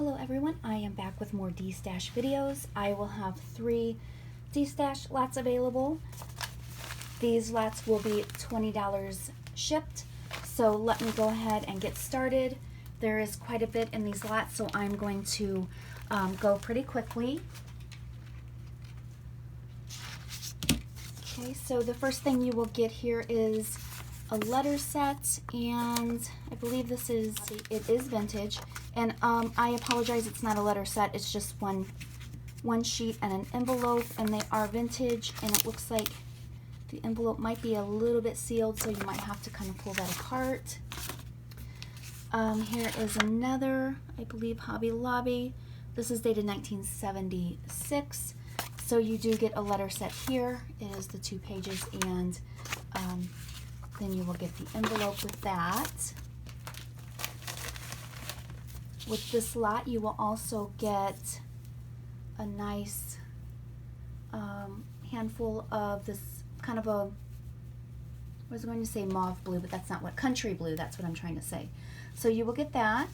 Hello everyone, I am back with more DESTASH videos. I will have 3 DESTASH lots available. These lots will be $20 shipped. So let me go ahead and get started. There is quite a bit in these lots, so I'm going to go pretty quickly. Okay, so the first thing you will get here is a letter set, and I believe it is vintage, and I apologize, it's not a letter set, it's just one sheet and an envelope, and they are vintage, and it looks like the envelope might be a little bit sealed, so you might have to kind of pull that apart. Here is another, I believe, Hobby Lobby. This is dated 1976. So you do get a letter set here. It is the 2 pages, and then you will get the envelope with that. With this lot, you will also get a nice handful of this kind of a, I was going to say mauve blue, but that's not what, country blue, that's what I'm trying to say. So you will get that.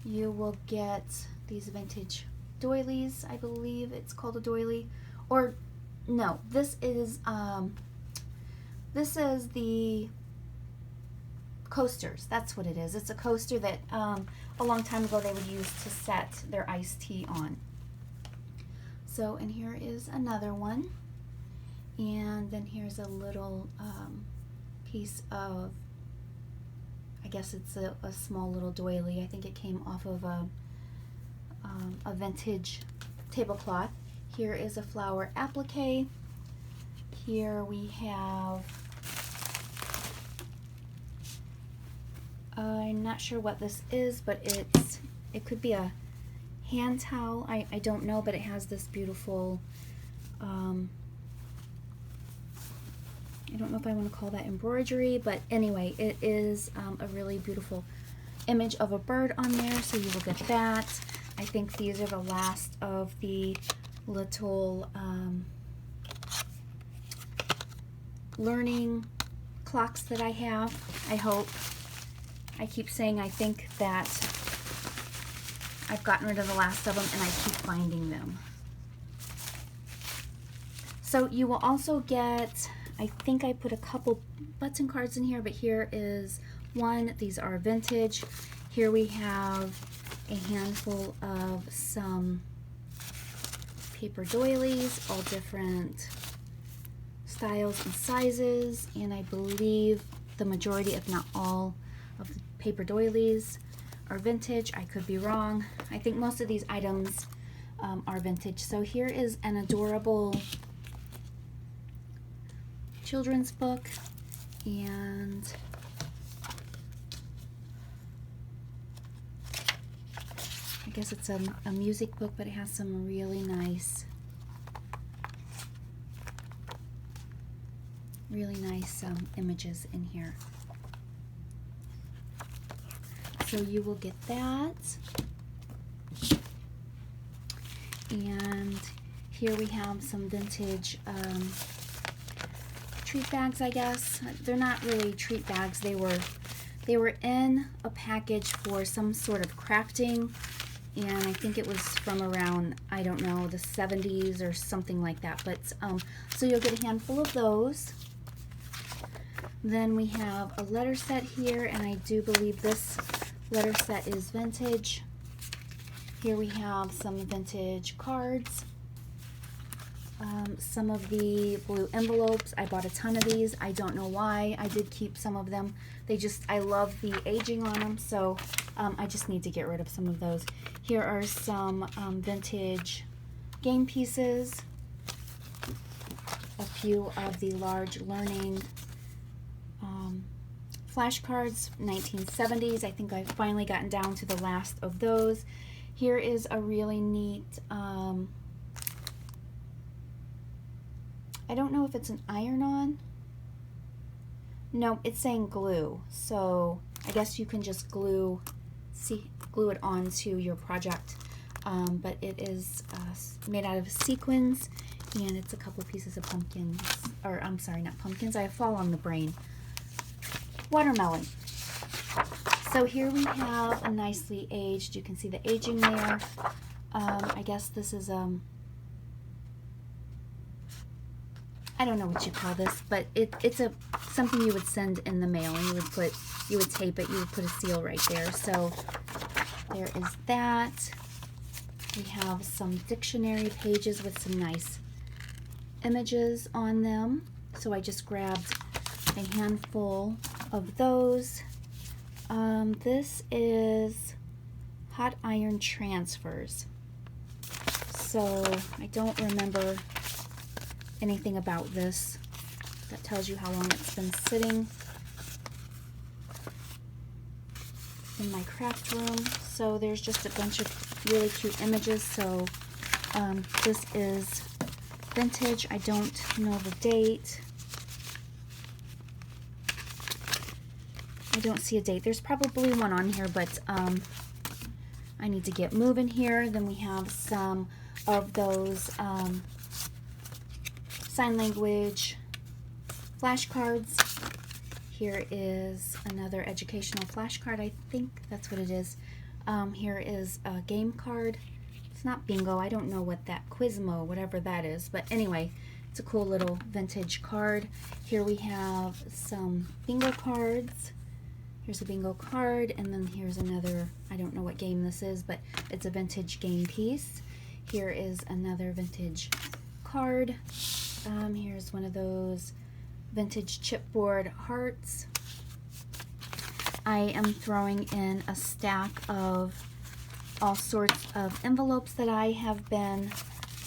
You will get these vintage doilies, I believe it's called a doily, or no, this is the coasters. That's what it is. It's a coaster that a long time ago they would use to set their iced tea on. So, and here is another one, and then here's a little piece of, I guess it's a small little doily. I think it came off of a vintage tablecloth. Here is a flower applique. Here we have, I'm not sure what this is, but it could be a hand towel. I don't know, but it has this beautiful, I don't know if I want to call that embroidery, but anyway, it is a really beautiful image of a bird on there, so you will get that. I think these are the last of the little learning clocks that I have, I hope. I keep saying I think that I've gotten rid of the last of them, and I keep finding them. So you will also get, I think I put a couple button cards in here, but here is one. These are vintage. Here we have a handful of some paper doilies, all different styles and sizes, and I believe the majority, if not all, of the paper doilies are vintage. I could be wrong. I think most of these items are vintage. So here is an adorable children's book, and I guess it's a music book, but it has some really nice images in here. So you will get that. And here we have some vintage treat bags, I guess. They're not really treat bags. They were in a package for some sort of crafting, and I think it was from around, I don't know, the 70s or something like that. But so you'll get a handful of those. Then we have a letter set here, and I do believe this letter set is vintage. Here we have some vintage cards. Some of the blue envelopes. I bought a ton of these. I don't know why. I did keep some of them. I love the aging on them, so I just need to get rid of some of those. Here are some vintage game pieces. A few of the large learning flashcards, 1970s. I think I've finally gotten down to the last of those. Here is a really neat, I don't know if it's an iron-on. No, it's saying glue. So I guess you can just glue it onto your project. But it is made out of sequins, and it's a couple pieces of pumpkins, or I'm sorry, not pumpkins. I fall on the brain. Watermelon. So here we have a nicely aged, you can see the aging there. I guess this is, I don't know what you call this, but it's something you would send in the mail, and you would tape it, you would put a seal right there. So there is that. We have some dictionary pages with some nice images on them. So I just grabbed a handful of those. This is hot iron transfers. So I don't remember anything about this. That tells you how long it's been sitting in my craft room. So there's just a bunch of really cute images. So this is vintage. I don't know the date. I don't see a date. There's probably one on here, but I need to get moving here. Then we have some of those sign language flashcards. Here is another educational flashcard. I think that's what it is. Here is a game card. It's not bingo. I don't know what that Quizmo, whatever that is. But anyway, it's a cool little vintage card. Here we have some bingo cards. Here's a bingo card, and then here's another, I don't know what game this is, but it's a vintage game piece. Here is another vintage card. Here's one of those vintage chipboard hearts. I am throwing in a stack of all sorts of envelopes that I have been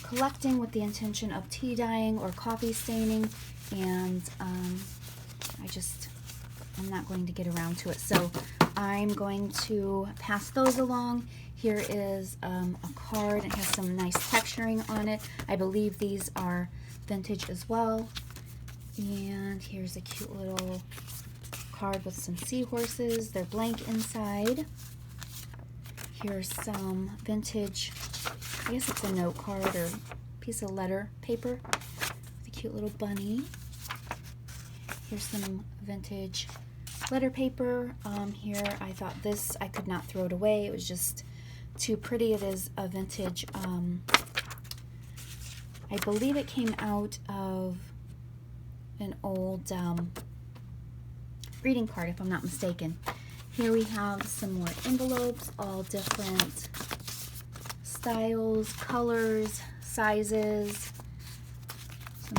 collecting with the intention of tea dyeing or coffee staining, and I'm not going to get around to it, so I'm going to pass those along. Here is a card. It has some nice texturing on it. I believe these are vintage as well. And here's a cute little card with some seahorses. They're blank inside. Here's some vintage, I guess it's a note card or piece of letter paper with a cute little bunny. Here's some vintage letter paper. Here, I thought this, I could not throw it away. It was just too pretty. It is a vintage, I believe it came out of an old greeting card, if I'm not mistaken. Here we have some more envelopes, all different styles, colors, sizes.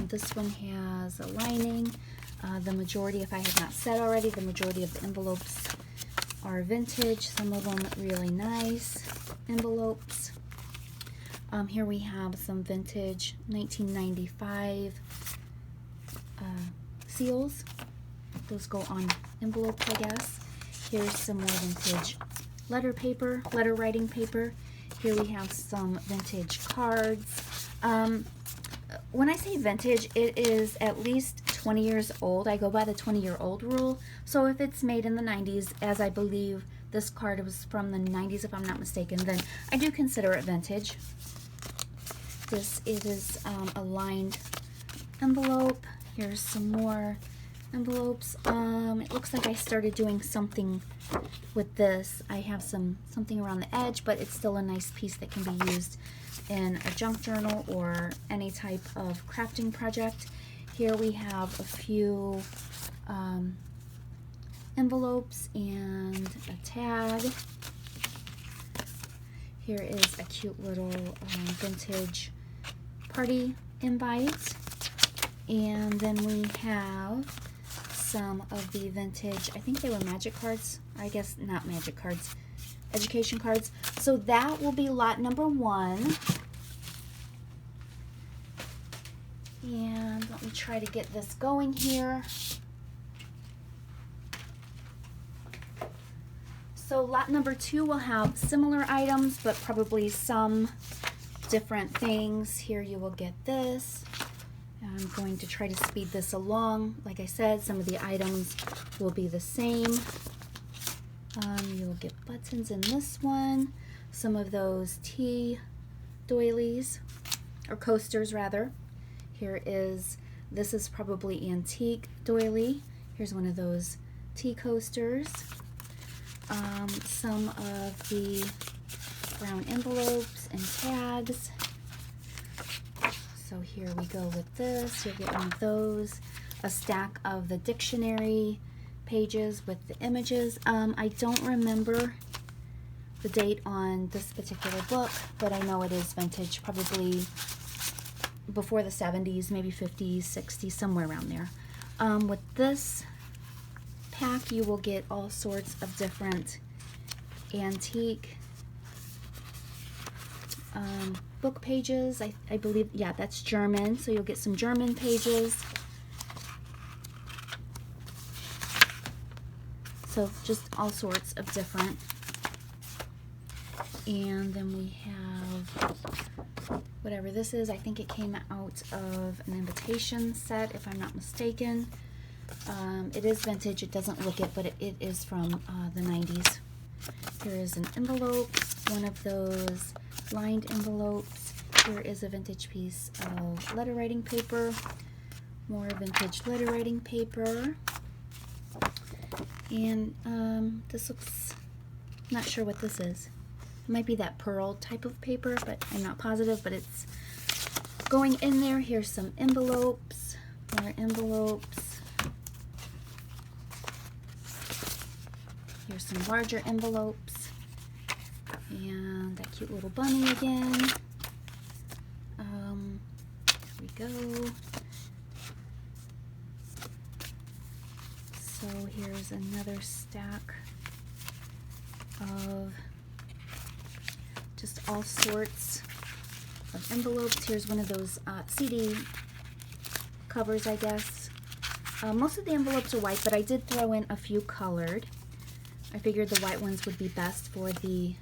This one has a lining. The majority, if I had not said already, the majority of the envelopes are vintage. Some of them really nice envelopes. Here we have some vintage 1995 seals. Those go on envelopes, I guess. Here's some more vintage letter paper, letter writing paper. Here we have some vintage cards. When I say vintage, it is at least 20 years old. I go by the 20-year-old rule. So if it's made in the 90s, as I believe this card was from the 90s, if I'm not mistaken, then I do consider it vintage. This is a lined envelope. Here's some more envelopes. It looks like I started doing something with this. I have something around the edge, but it's still a nice piece that can be used in a junk journal or any type of crafting project. Here we have a few envelopes and a tag. Here is a cute little vintage party invite. And then we have some of the vintage, I think they were magic cards. I guess not magic cards, education cards. So that will be lot number 1. And let me try to get this going here. So lot number 2 will have similar items, but probably some different things. Here you will get this. I'm going to try to speed this along. Like I said, some of the items will be the same. You'll get buttons in this one. Some of those tea doilies, or coasters rather. Here is, this is probably antique doily. Here's one of those tea coasters. some of the brown envelopes and tags. So here we go with this. You'll get one of those. A stack of the dictionary pages with the images. I don't remember the date on this particular book, but I know it is vintage, probably before the 70s, maybe 50s, 60s, somewhere around there. With this pack, you will get all sorts of different antique book pages. I believe, yeah, that's German, so you'll get some German pages. So just all sorts of different. And then we have whatever this is. I think it came out of an invitation set, if I'm not mistaken. It is vintage. It doesn't look it, but it is from the 90s. Here is an envelope, one of those lined envelopes. Here is a vintage piece of letter writing paper, more vintage letter writing paper. And this looks, not sure what this is. It might be that pearl type of paper, but I'm not positive, but it's going in there. Here's some envelopes, more envelopes. Here's some larger envelopes. And that cute little bunny again. Here we go. So here's another stack of just all sorts of envelopes. Here's one of those CD covers, I guess. Most of the envelopes are white, but I did throw in a few colored. I figured the white ones would be best for the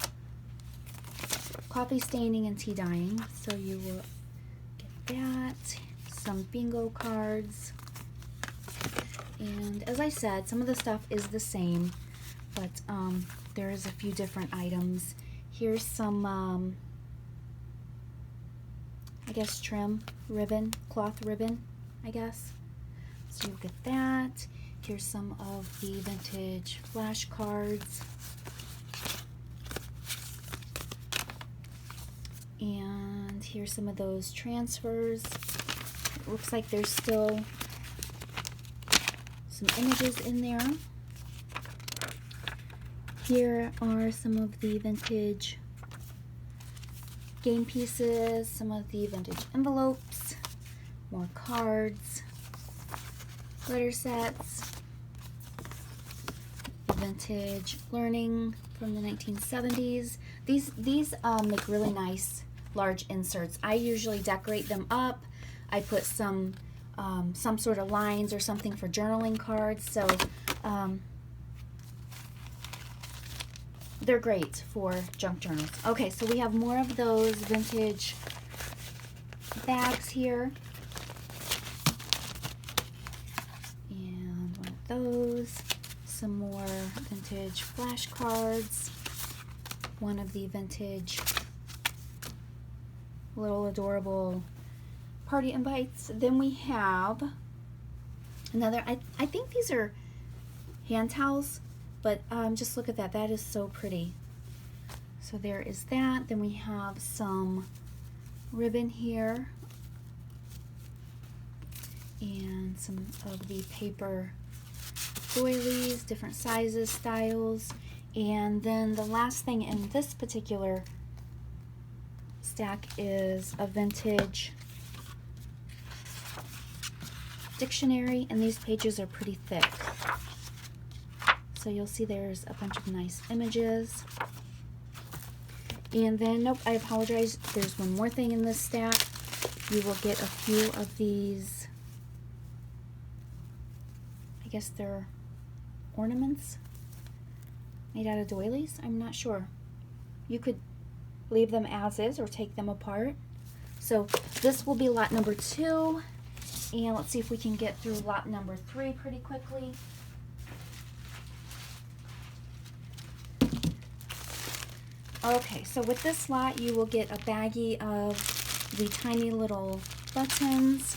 coffee staining and tea dyeing. So you will get that. Some bingo cards. And as I said, some of the stuff is the same, but there is a few different items. Here's some, I guess, trim ribbon, cloth ribbon, I guess. So you'll get that. Here's some of the vintage flashcards. And here's some of those transfers. It looks like there's still some images in there. Here are some of the vintage game pieces, some of the vintage envelopes, more cards, letter sets, vintage learning from the 1970s. These make really nice large inserts. I usually decorate them up. I put some sort of lines or something for journaling cards. So they're great for junk journals. Okay, so we have more of those vintage bags here. And one of those. Some more vintage flashcards. One of the vintage little adorable party invites. Then we have another, I think these are hand towels, but just look at that. That is so pretty. So there is that. Then we have some ribbon here and some of the paper doilies, different sizes, styles. And then the last thing in this particular stack is a vintage dictionary, and these pages are pretty thick. So you'll see there's a bunch of nice images. And then, nope, I apologize, there's one more thing in this stack. You will get a few of these, I guess they're ornaments made out of doilies. I'm not sure. You could leave them as is or take them apart. So this will be lot number 2. And let's see if we can get through lot number 3 pretty quickly. Okay, so with this lot, you will get a baggie of the tiny little buttons.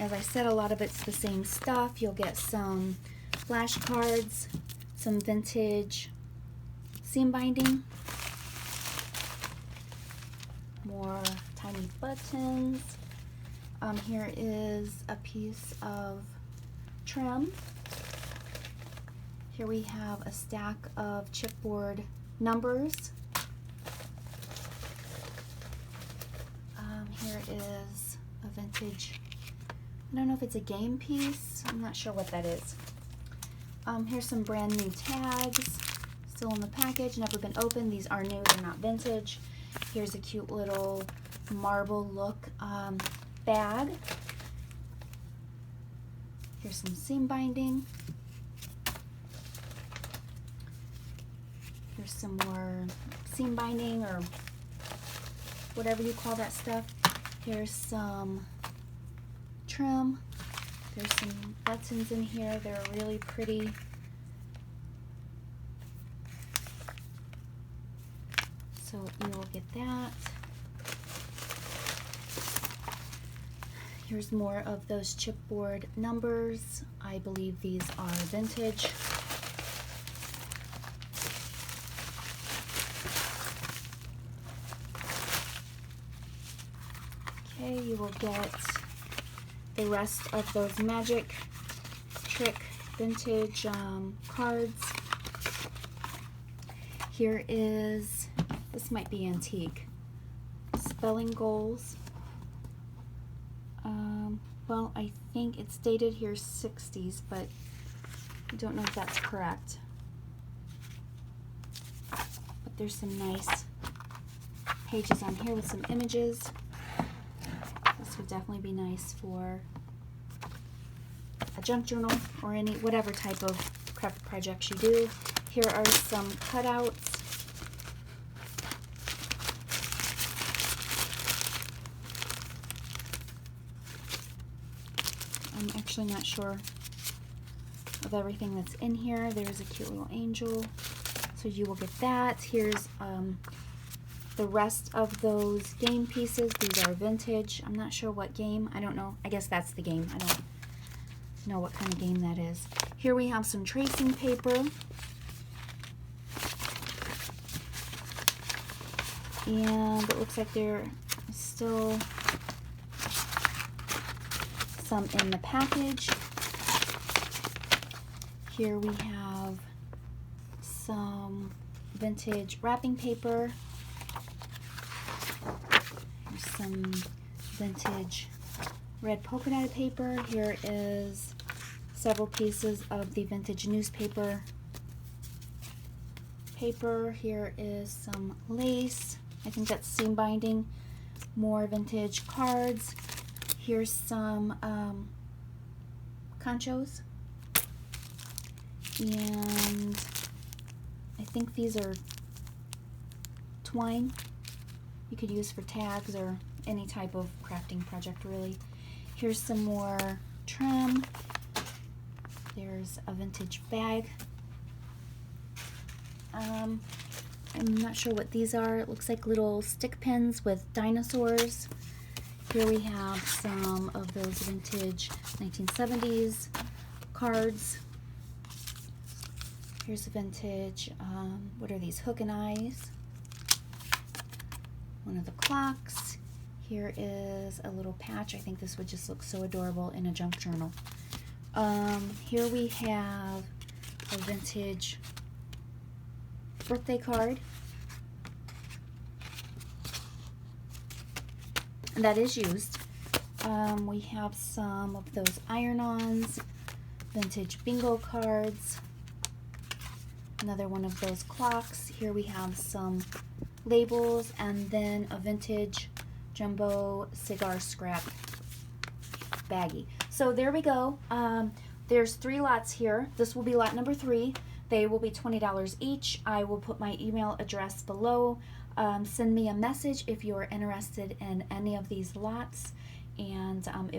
As I said, a lot of it's the same stuff. You'll get some flashcards, some vintage seam binding, more tiny buttons. Here is a piece of trim. Here we have a stack of chipboard numbers. Here is a vintage, I don't know if it's a game piece, I'm not sure what that is. Here's some brand new tags, still in the package, never been opened. These are new, they're not vintage. Here's a cute little marble look bag. Here's some seam binding. Here's some more seam binding, or whatever you call that stuff. Here's some trim. There's some buttons in here. They're really pretty. So you will get that. Here's more of those chipboard numbers. I believe these are vintage. Okay, you will get the rest of those magic trick vintage cards. Here is, this might be antique, spelling goals. Well, I think it's dated here 60s, but I don't know if that's correct. But there's some nice pages on here with some images. This would definitely be nice for a junk journal or any whatever type of craft projects you do. Here are some cutouts. I'm actually not sure of everything that's in here. There's a cute little angel, so you will get that. Here's the rest of those game pieces. These are vintage. I'm not sure what game. I don't know. I guess that's the game. I don't know what kind of game that is. Here we have some tracing paper. And it looks like there is still some in the package. Here we have some vintage wrapping paper. Here's some vintage red polka dot paper. Here is several pieces of the vintage newspaper paper. Here is some lace. I think that's seam binding. More vintage cards. Here's some conchos. And I think these are twine you could use for tags or any type of crafting project, really. Here's some more trim. There's a vintage bag. I'm not sure what these are. It looks like little stick pins with dinosaurs. Here we have some of those vintage 1970s cards. Here's a vintage, what are these, hook and eyes. One of the clocks. Here is a little patch. I think this would just look so adorable in a junk journal. Here we have a vintage birthday card. And that is used. We have some of those iron-ons, vintage bingo cards, another one of those clocks. Here we have some labels, and then a vintage jumbo cigar scrap baggie. So there we go. There's 3 lots here. This will be lot number 3. They will be $20 each. I will put my email address below. Send me a message if you're interested in any of these lots, and it